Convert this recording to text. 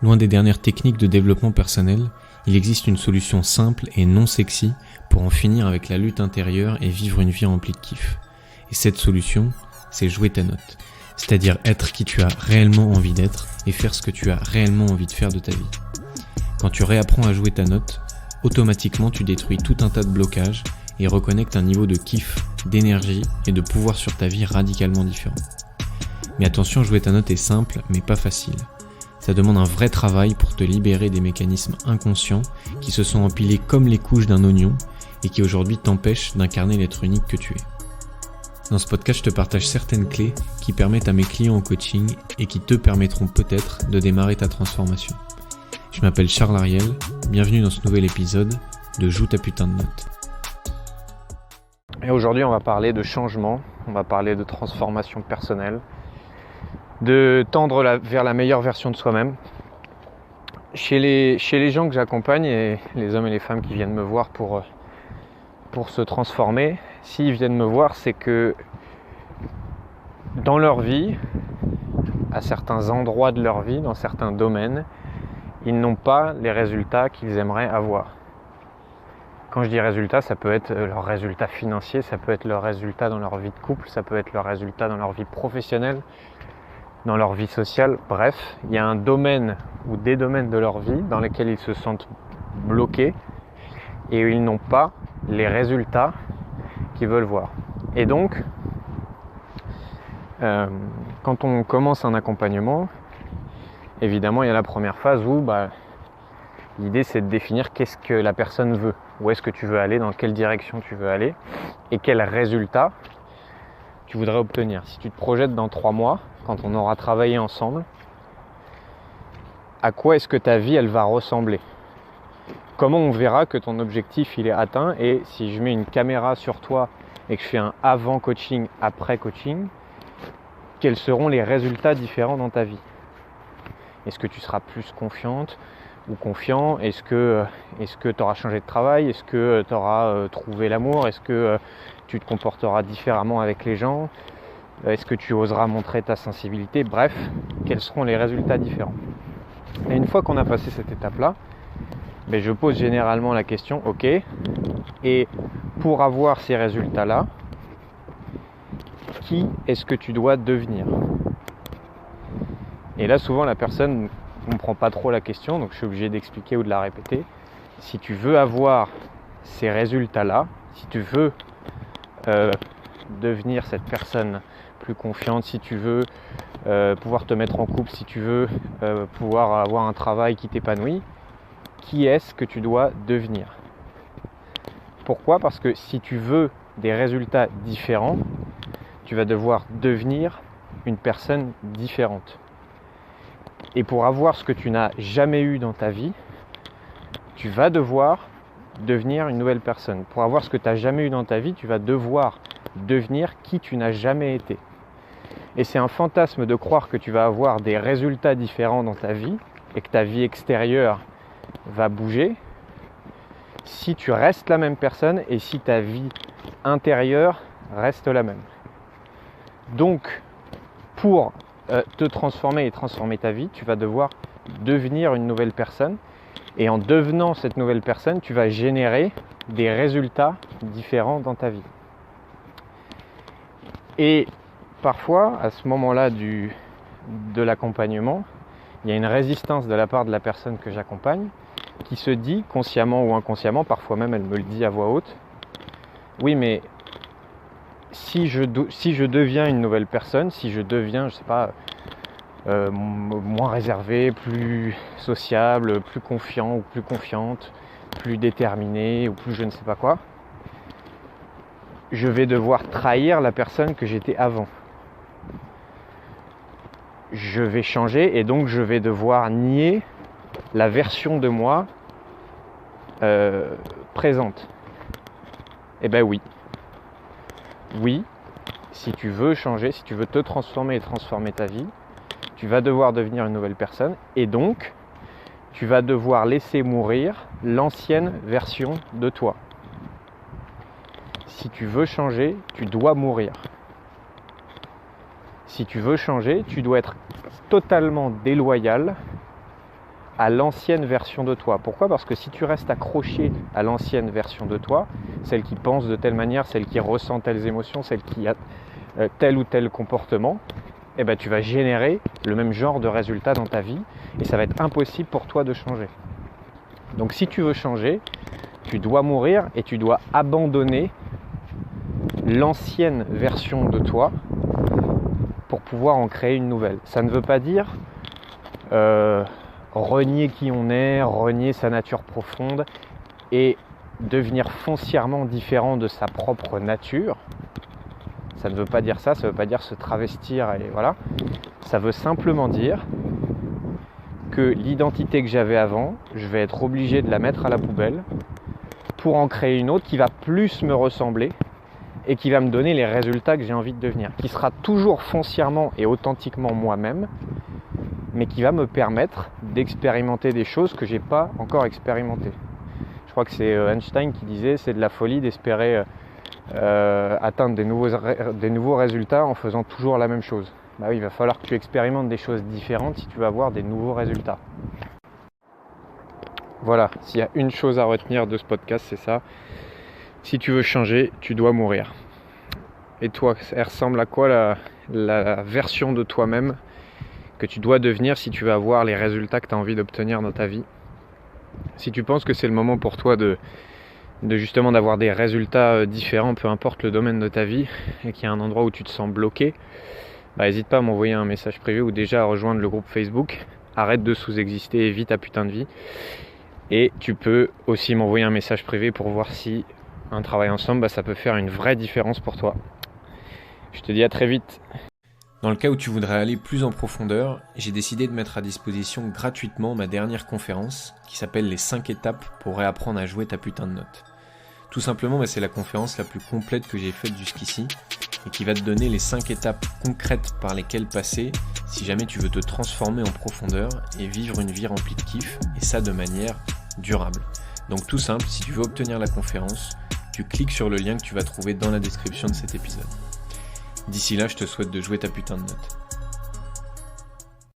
Loin des dernières techniques de développement personnel, il existe une solution simple et non sexy pour en finir avec la lutte intérieure et vivre une vie remplie de kiff. Et cette solution, c'est jouer ta note. C'est-à-dire être qui tu as réellement envie d'être et faire ce que tu as réellement envie de faire de ta vie. Quand tu réapprends à jouer ta note, automatiquement tu détruis tout un tas de blocages et reconnectes un niveau de kiff, d'énergie et de pouvoir sur ta vie radicalement différent. Mais attention, jouer ta note est simple mais pas facile. Ça demande un vrai travail pour te libérer des mécanismes inconscients qui se sont empilés comme les couches d'un oignon et qui aujourd'hui t'empêchent d'incarner l'être unique que tu es. Dans ce podcast, je te partage certaines clés qui permettent à mes clients en coaching et qui te permettront peut-être de démarrer ta transformation. Je m'appelle Charles Ariel, bienvenue dans ce nouvel épisode de Joue ta putain de note. Et aujourd'hui, on va parler de changement, on va parler de transformation personnelle, de tendre vers la meilleure version de soi-même. Chez les gens que j'accompagne et les hommes et les femmes qui viennent me voir pour se transformer, s'ils viennent me voir, c'est que dans leur vie, à certains endroits de leur vie, dans certains domaines, ils n'ont pas les résultats qu'ils aimeraient avoir. Quand je dis résultats, ça peut être leur résultat financier, ça peut être leur résultat dans leur vie de couple, ça peut être leur résultat dans leur vie professionnelle, dans leur vie sociale. Bref, il y a un domaine ou des domaines de leur vie dans lesquels ils se sentent bloqués et où ils n'ont pas les résultats qu'ils veulent voir. Et donc, quand on commence un accompagnement, évidemment, il y a la première phase où l'idée c'est de définir qu'est-ce que la personne veut, où est-ce que tu veux aller, dans quelle direction tu veux aller et quels résultats tu voudrais obtenir. Si tu te projettes dans 3 mois, quand on aura travaillé ensemble, à quoi est-ce que ta vie elle va ressembler? Comment on verra que ton objectif il est atteint? Et si je mets une caméra sur toi et que je fais un avant coaching, après coaching, quels seront les résultats différents dans ta vie? Est-ce que tu seras plus confiante ou confiant? Est-ce que tu auras changé de travail? Est-ce que tu auras trouvé l'amour? Est-ce que tu te comporteras différemment avec les gens? Est-ce que tu oseras montrer ta sensibilité? Bref, quels seront les résultats différents? Et une fois qu'on a passé cette étape-là, je pose généralement la question, ok, et pour avoir ces résultats-là, qui est-ce que tu dois devenir? Et là, souvent, la personne ne comprend pas trop la question, donc je suis obligé d'expliquer ou de la répéter. Si tu veux avoir ces résultats-là, si tu veux devenir cette personne plus confiante, si tu veux pouvoir te mettre en couple, si tu veux pouvoir avoir un travail qui t'épanouit, qui est-ce que tu dois devenir? Pourquoi? Parce que si tu veux des résultats différents, tu vas devoir devenir une personne différente. Et pour avoir ce que tu n'as jamais eu dans ta vie, tu vas devoir devenir une nouvelle personne. Pour avoir ce que tu n'as jamais eu dans ta vie, tu vas devoir devenir qui tu n'as jamais été. Et c'est un fantasme de croire que tu vas avoir des résultats différents dans ta vie et que ta vie extérieure va bouger si tu restes la même personne et si ta vie intérieure reste la même. Donc, pour te transformer et transformer ta vie, tu vas devoir devenir une nouvelle personne. Et en devenant cette nouvelle personne, tu vas générer des résultats différents dans ta vie. Et parfois, à ce moment-là de l'accompagnement, il y a une résistance de la part de la personne que j'accompagne qui se dit, consciemment ou inconsciemment, parfois même elle me le dit à voix haute, oui mais si je deviens une nouvelle personne, si je deviens, je sais pas, moins réservé, plus sociable, plus confiant ou plus confiante, plus déterminé ou plus je ne sais pas quoi, je vais devoir trahir la personne que j'étais avant. Je vais changer et donc je vais devoir nier la version de moi présente. Eh ben oui. Oui, si tu veux changer, si tu veux te transformer et transformer ta vie, tu vas devoir devenir une nouvelle personne et donc tu vas devoir laisser mourir l'ancienne version de toi. Si tu veux changer, tu dois mourir. Si tu veux changer, tu dois être totalement déloyal à l'ancienne version de toi. Pourquoi ? Parce que si tu restes accroché à l'ancienne version de toi, celle qui pense de telle manière, celle qui ressent telles émotions, celle qui a tel ou tel comportement, eh ben, tu vas générer le même genre de résultat dans ta vie et ça va être impossible pour toi de changer. Donc si tu veux changer, tu dois mourir et tu dois abandonner l'ancienne version de toi pour pouvoir en créer une nouvelle. Ça ne veut pas dire renier qui on est, renier sa nature profonde et devenir foncièrement différent de sa propre nature. Ça ne veut pas dire ça, ça ne veut pas dire se travestir et voilà. Ça veut simplement dire que l'identité que j'avais avant, je vais être obligé de la mettre à la poubelle pour en créer une autre qui va plus me ressembler et qui va me donner les résultats que j'ai envie de devenir, qui sera toujours foncièrement et authentiquement moi-même, mais qui va me permettre d'expérimenter des choses que je n'ai pas encore expérimentées. Je crois que c'est Einstein qui disait c'est de la folie d'espérer atteindre des nouveaux résultats en faisant toujours la même chose. Bah oui, il va falloir que tu expérimentes des choses différentes si tu veux avoir des nouveaux résultats. Voilà, s'il y a une chose à retenir de ce podcast, c'est ça. Si tu veux changer, tu dois mourir. Et toi, elle ressemble à quoi la version de toi-même que tu dois devenir si tu veux avoir les résultats que tu as envie d'obtenir dans ta vie? Si tu penses que c'est le moment pour toi de justement d'avoir des résultats différents, peu importe le domaine de ta vie, et qu'il y a un endroit où tu te sens bloqué, n'hésite pas à m'envoyer un message privé ou déjà à rejoindre le groupe Facebook. Arrête de sous-exister et vis ta putain de vie. Et tu peux aussi m'envoyer un message privé pour voir si un travail ensemble, ça peut faire une vraie différence pour toi. Je te dis à très vite. Dans le cas où tu voudrais aller plus en profondeur, j'ai décidé de mettre à disposition gratuitement ma dernière conférence qui s'appelle les 5 étapes pour réapprendre à jouer ta putain de note. Tout simplement, c'est la conférence la plus complète que j'ai faite jusqu'ici et qui va te donner les 5 étapes concrètes par lesquelles passer si jamais tu veux te transformer en profondeur et vivre une vie remplie de kiff, et ça de manière durable. Donc tout simple, si tu veux obtenir la conférence, tu cliques sur le lien que tu vas trouver dans la description de cet épisode. D'ici là, je te souhaite de jouer ta putain de note.